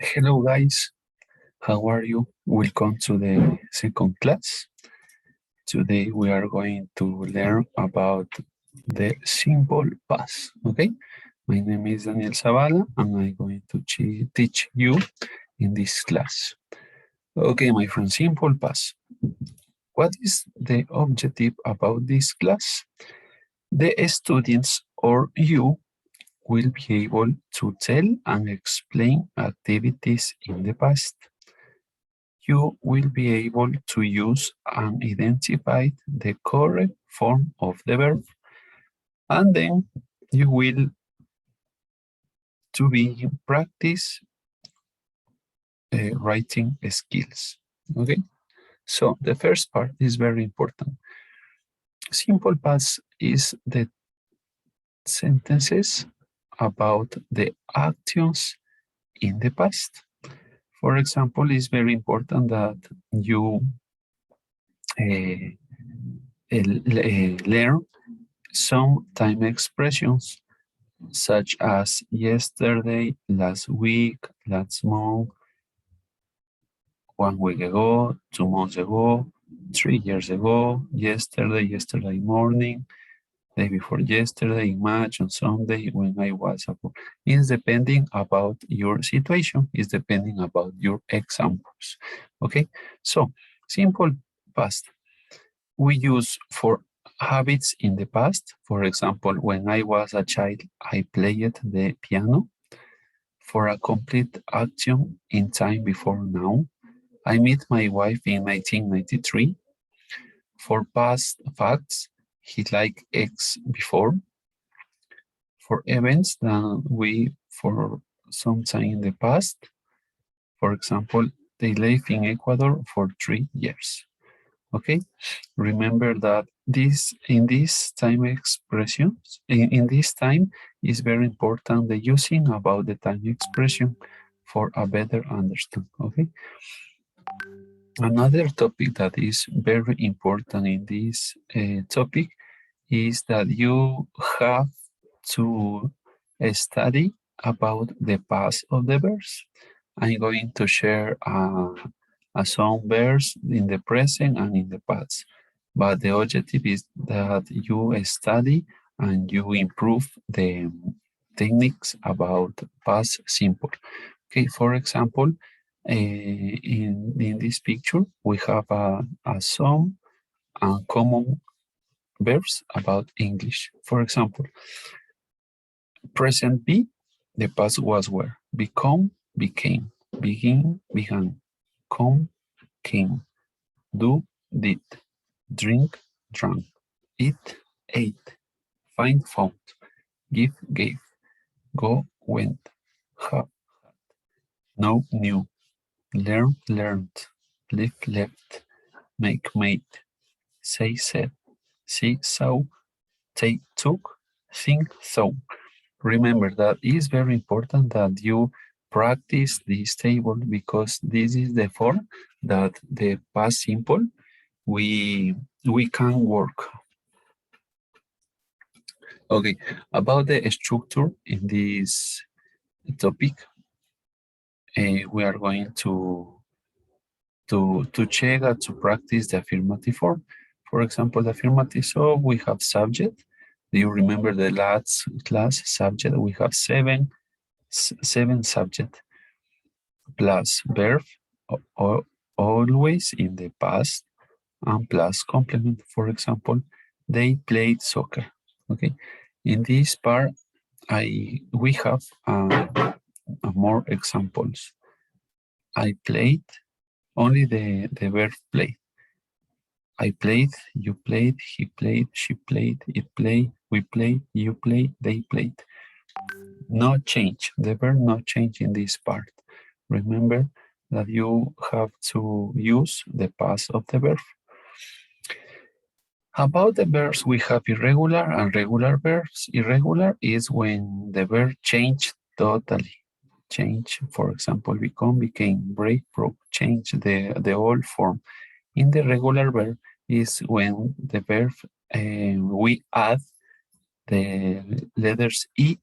Hello guys, how are you? Welcome to the second class. Today we are going to learn about the simple past. Okay, my name is Daniel Zavala and I'm going to teach you in this class. Okay, my friend, simple past. What is the objective about this class? The students or you will be able to tell and explain activities in the past. You will be able to use and identify the correct form of the verb, and then you will to be practice writing skills. Okay, so the first part is very important. Simple past is the sentences about the actions in the past. For example, it's very important that you learn some time expressions such as yesterday, last week, last month, 1 week ago, 2 months ago, 3 years ago, yesterday morning, day before yesterday, in March, on Sunday, when I was at work. It's depending about your situation, it's depending about your examples. Okay, so simple past we use for habits in the past. For example, when I was a child, I played the piano. For a complete action in time before now, I met my wife in 1993. For past facts, he liked X before. For events that we for some time in the past, for example, they lived in Ecuador for 3 years. Okay, remember that in this time expressions, in this time is very important the using about the time expression for a better understand. Okay, another topic that is very important in this topic is that you have to study about the past of the verbs. I'm going to share some verbs in the present and in the past. But the objective is that you study and you improve the techniques about past simple. Okay, for example, in this picture, we have some common verbs about English. For example, present be, the past was were. Become, became. Begin, began. Come, came. Do, did. Drink, drank. Eat, ate. Find, found. Give, gave. Go, went. Have, had. Know, knew. Learn, learned. Live, left. Make, made. Say, said. See, saw. Take, took. Think, thought. Remember that it's very important that you practice this table because this is the form that the past simple we can work. Okay, about the structure in this topic, we are going to check to practice the affirmative form. For example, the affirmative, so we have subject. Do you remember the last class subject? We have seven subject plus verb or always in the past and plus complement. For example, they played soccer. Okay, in this part, we have more examples. I played only the verb play. I played, you played, he played, she played, it played, we played, you played, they played. No change, the verb no change in this part. Remember that you have to use the past of the verb. About the verbs, we have irregular and regular verbs. Irregular is when the verb change totally. Change, for example, become, became, break, broke, change the old form. In the regular verb is when the verb we add the letters ed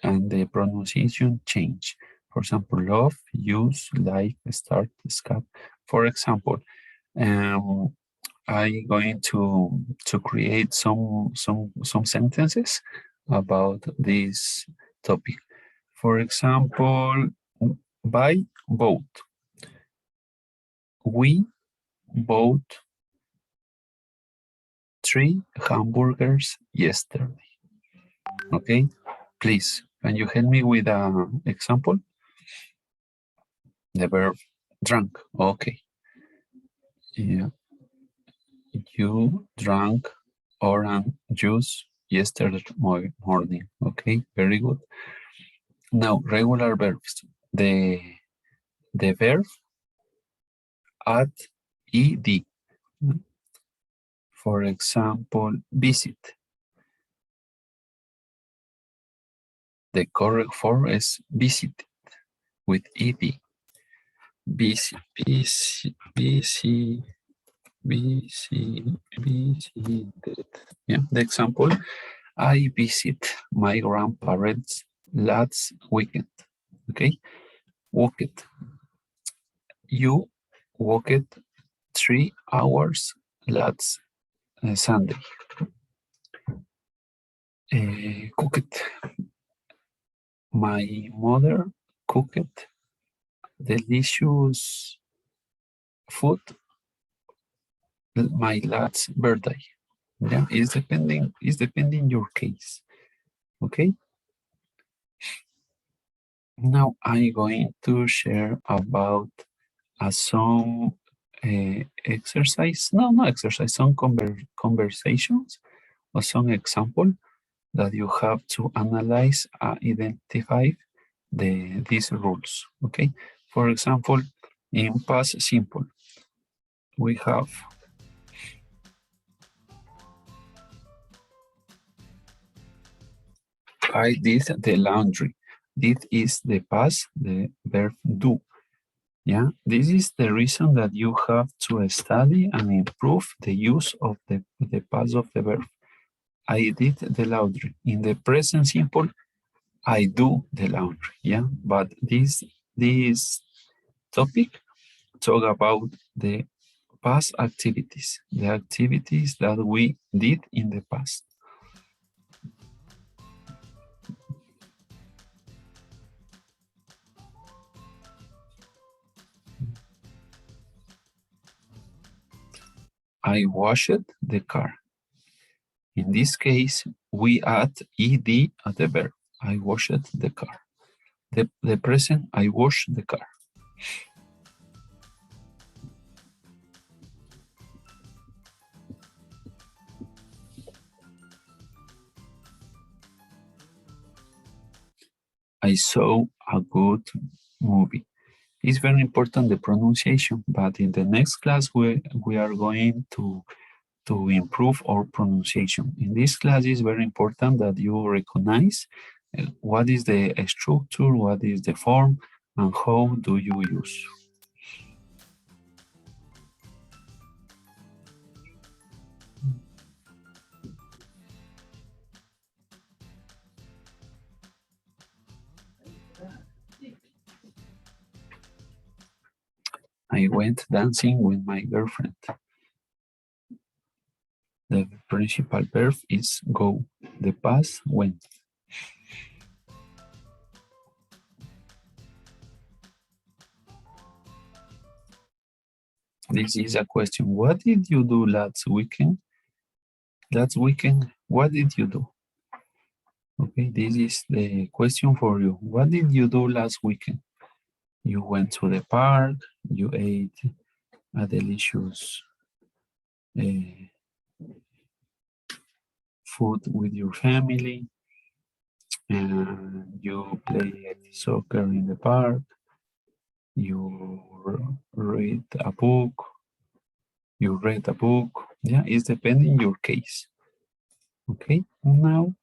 and the pronunciation change. For example, love, use, like, start, scat. For example, I'm going to create some sentences about this topic. For example, buy, bought. We bought 3 hamburgers yesterday. Okay, please, can you help me with an example? The verb drank. Okay. Yeah. You drank orange juice yesterday morning. Okay, very good. Now, regular verbs. The verb add ed. For example, visit. The correct form is visit with ed. Visit, visited. Yeah, the example, I visit my grandparents last weekend. Okay, walk it. You walked 3 hours last Sunday. Cooked. My mother cooked delicious food my last birthday. Yeah, it's depending your case. Okay. Now I'm going to share about some exercise. No, not exercise. Some conversations or some example that you have to analyze, identify these rules. Okay. For example, in past simple, we have I did the laundry. Did is the past, the verb do. Yeah, this is the reason that you have to study and improve the use of the past of the verb. I did the laundry. In the present simple, I do the laundry. Yeah, but this topic talk about the past activities, the activities that we did in the past. I washed the car. In this case, we add ed at the verb. I washed the car. The present, I wash the car. I saw a good movie. It's very important the pronunciation, but in the next class we are going to improve our pronunciation. In this class, it's very important that you recognize what is the structure, what is the form, and how do you use. I went dancing with my girlfriend. The principal verb is go. The past went. This is a question. What did you do last weekend? Last weekend, what did you do? Okay, this is the question for you. What did you do last weekend? You went to the park, you ate a delicious food with your family, and you played soccer in the park, you read a book, Yeah, it's depending your case. Okay, now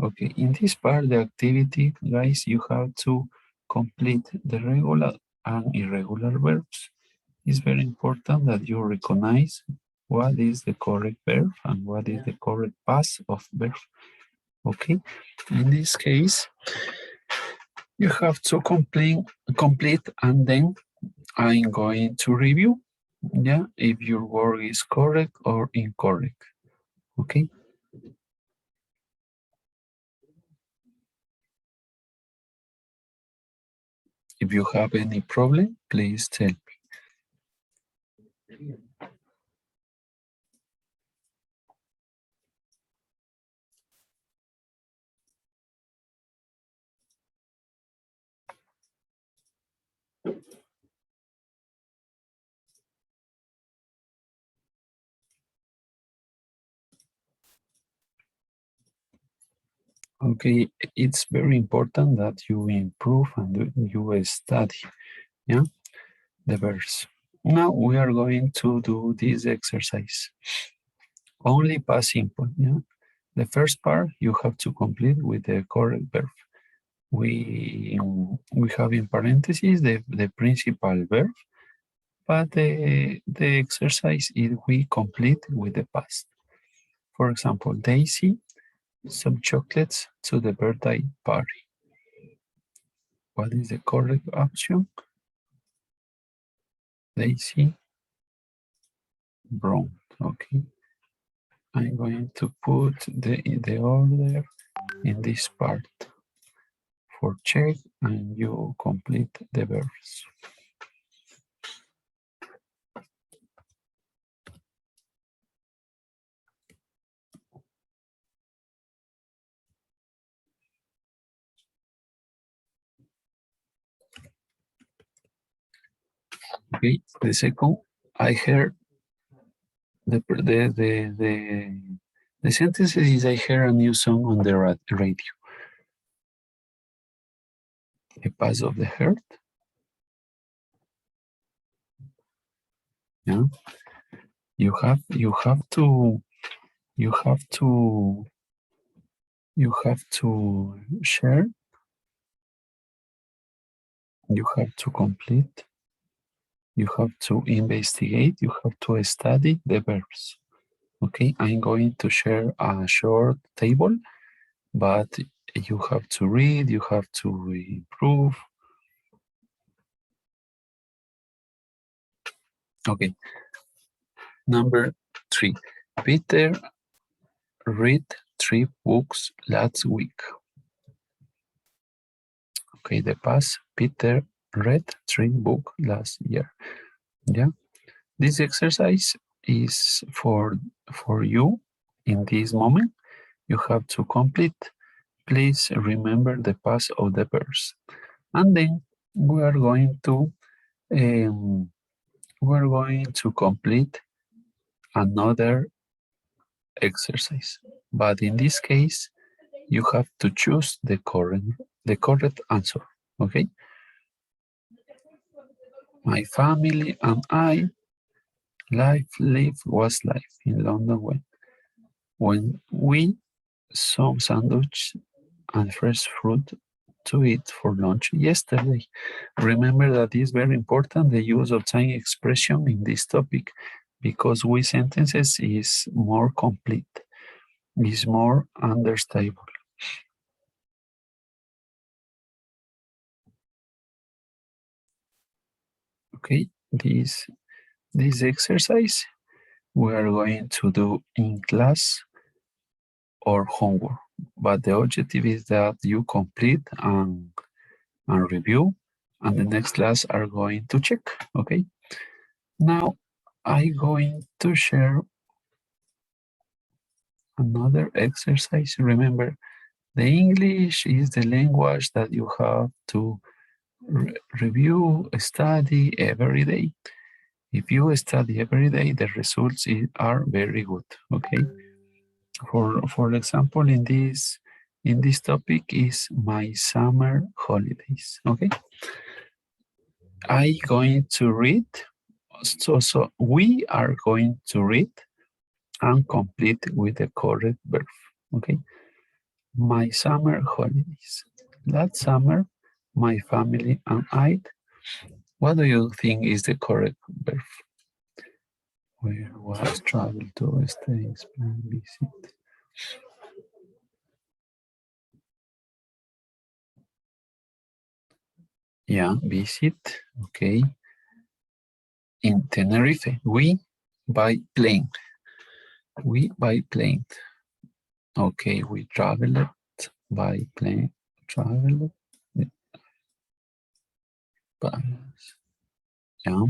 okay, in this part, the activity, guys, you have to complete the regular and irregular verbs. It's very important that you recognize what is the correct verb and what is the correct past of verb. Okay, in this case, you have to complete and then I'm going to review, yeah, if your word is correct or incorrect. Okay. If you have any problem, please tell me. Okay, it's very important that you improve and you study, yeah, the verbs. Now we are going to do this exercise. Only past simple, yeah. The first part you have to complete with the correct verb. We have in parentheses the principal verb, but the exercise is we complete with the past. For example, Daisy some chocolates to the birthday party. What is the correct option? Daisy brought. Okay. I'm going to put the order in this part for check and you complete the verbs. Okay. The second, I heard the sentence is I heard a new song on the radio. The past of the heard. Yeah. You have to you have to share. You have to complete. You have to investigate. You have to study the verbs. Okay, I'm going to share a short table, but you have to read. You have to improve. Okay. Number 3. Peter read 3 books last week. Okay, the past. Peter read 3 books last year. Yeah. This exercise is for you in this moment. You have to complete. Please remember the past of the verbs. And then we are going to complete another exercise. But in this case, you have to choose the correct answer. Okay. My family and I life was life in London when we some sandwich and fresh fruit to eat for lunch yesterday. Remember that it's very important the use of time expression in this topic because we sentences is more complete, is more understandable. Okay, this exercise we are going to do in class or homework, but the objective is that you complete and review, and the next class are going to check. Okay. Now I'm going to share another exercise. Remember, the English is the language that you have to review, study every day. If you study every day, the results are very good. Okay. For example, in this topic is my summer holidays. Okay. I going to read. So we are going to read and complete with the correct verb. Okay. My summer holidays. Last summer, my family and I. What do you think is the correct verb? Where was travel to, stay, spend, visit? Yeah, visit. Okay. In Tenerife, we by plane. We by plane. Okay, we traveled by plane. Traveled by, yeah.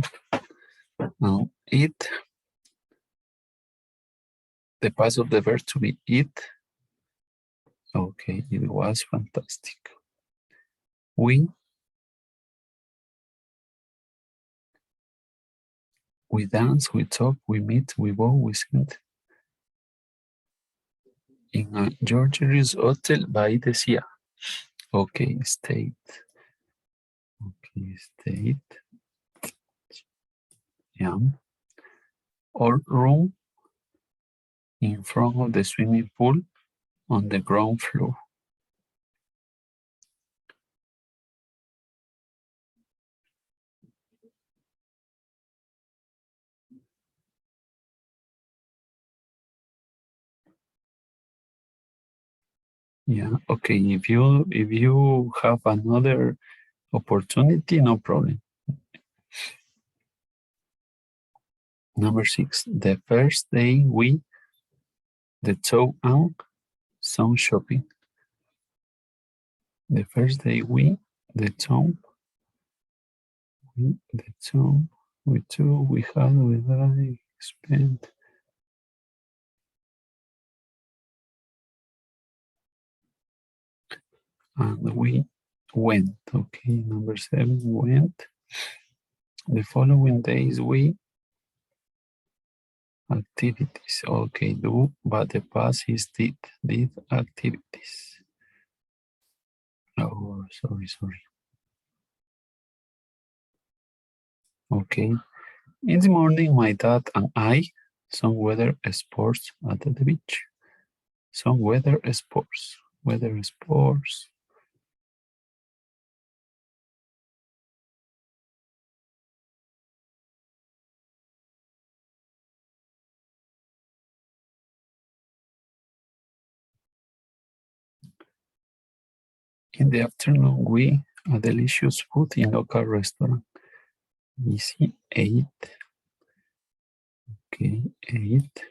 Now, it, the past of the verb to be it. Okay, it was fantastic. We dance, we talk, we meet, we go, we sing in a Georgia's hotel by the sea. Okay, state. Okay, state. Yeah. Or room in front of the swimming pool on the ground floor. Yeah, okay. If you have another opportunity, no problem. Number 6, the first day we the toe and some shopping. The first day we the toe the toe we two we had we I spent and we went. Okay, number 7 went. The following days we activities. Okay, do, but the past is did activities. Oh, sorry. Okay. In the morning, my dad and I, some weather sports at the beach. Some weather sports. Weather sports. In the afternoon, we a delicious food in local restaurant. Easy, ate. Okay, ate.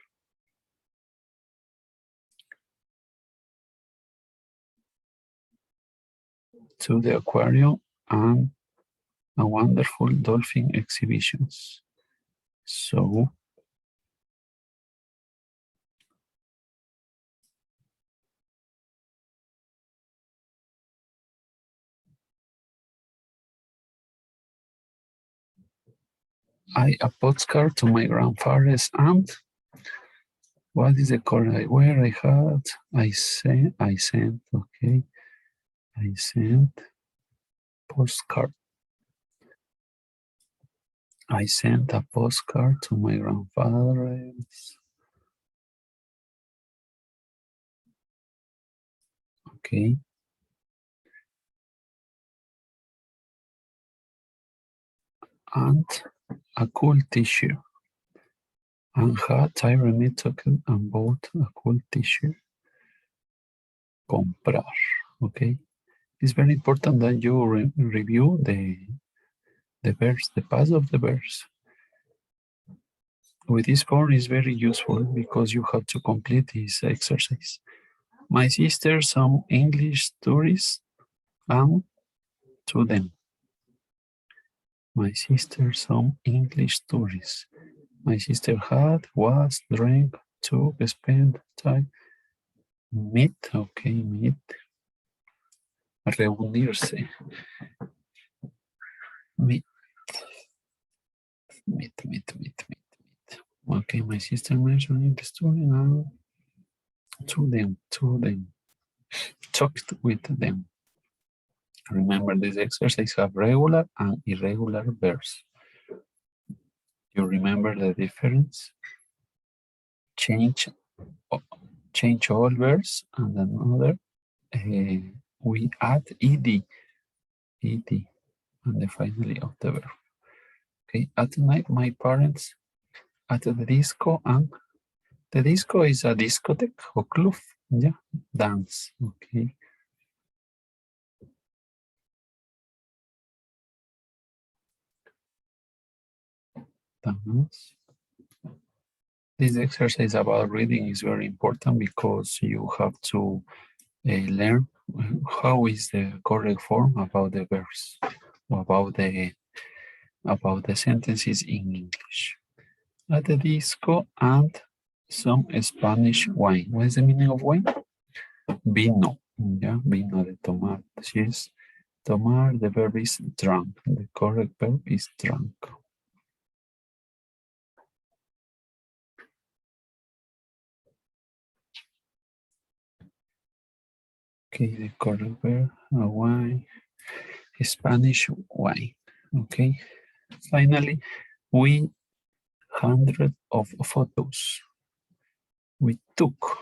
To the aquarium and a wonderful dolphin exhibitions. So, a postcard to my grandfather's aunt. What is the correct where I had? I sent, okay. I sent postcard. I sent a postcard to my grandfather's. Okay. And a cool t-shirt. And hat, I remember talking and bought a cool t-shirt. Comprar. Okay. It's very important that you review the verbs, the past of the verbs. With this form is very useful because you have to complete this exercise. My sister, some English tourists, and to them. My sister, some English tourists. My sister had, was, drank, took, spent time, meet, okay, meet, reunirse, meet. Okay, my sister mentioned the story now. To them, talked with them. Remember, this exercise have regular and irregular verbs. You remember the difference? Change all verbs and another we add ed and the finally of the verb. Okay, at night my parents at the disco, and the disco is a discotheque or club, yeah, dance, okay. Dance. This exercise about reading is very important because you have to learn how is the correct form about the verbs, about the sentences in English. At the disco and some Spanish wine. What is the meaning of wine? Vino. Yeah, vino de tomar. Yes, tomar, the verb is drunk. The correct verb is drunk. Okay, the correct verb, wine, Spanish wine. Okay, finally, we 100 of photos. We took,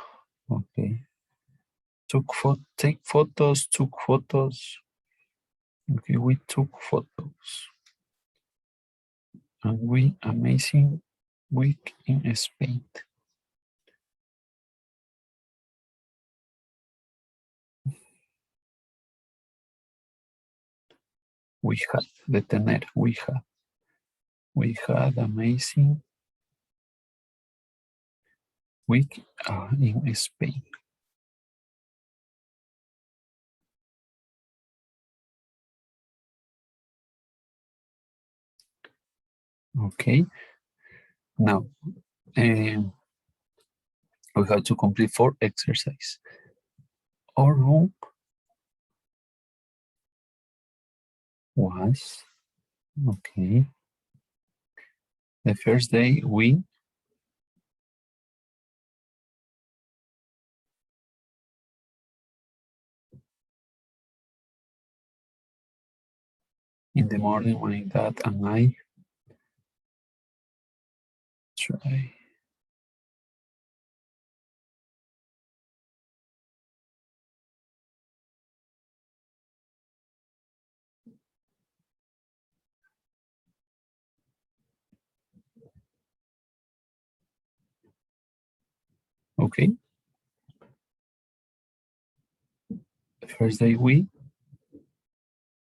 okay, take photos, took photos. Okay, we took photos. And we amazing week in Spain. We had, de tener, we had amazing week in Spain. Okay, now we have to complete 4 exercises. Our room was, okay. The first day we in the morning my dad and I try. Okay. The first day we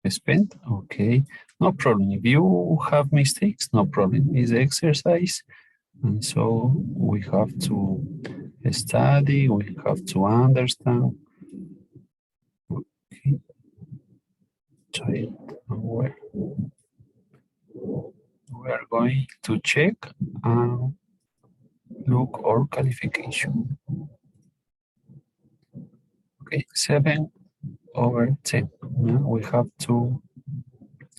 spent, okay. No problem. If you have mistakes, no problem. It's exercise. And so we have to study, we have to understand. Okay. We are going to check and look our qualification. Okay, 7 over 10. Now we have to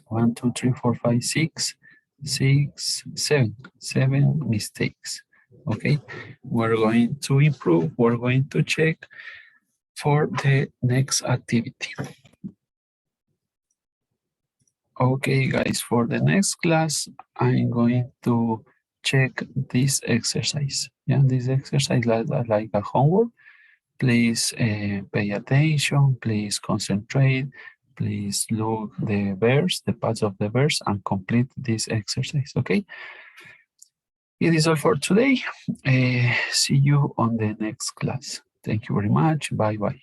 1, 2, 3, 4, 5, 6, 7 mistakes. Okay, we're going to improve, we're going to check for the next activity. Okay, guys, for the next class, I'm going to check this exercise. Yeah, this exercise like a homework. Please pay attention, please concentrate, please look the verse, the parts of the verse, and complete this exercise, okay? It is all for today. See you on the next class. Thank you very much. Bye-bye.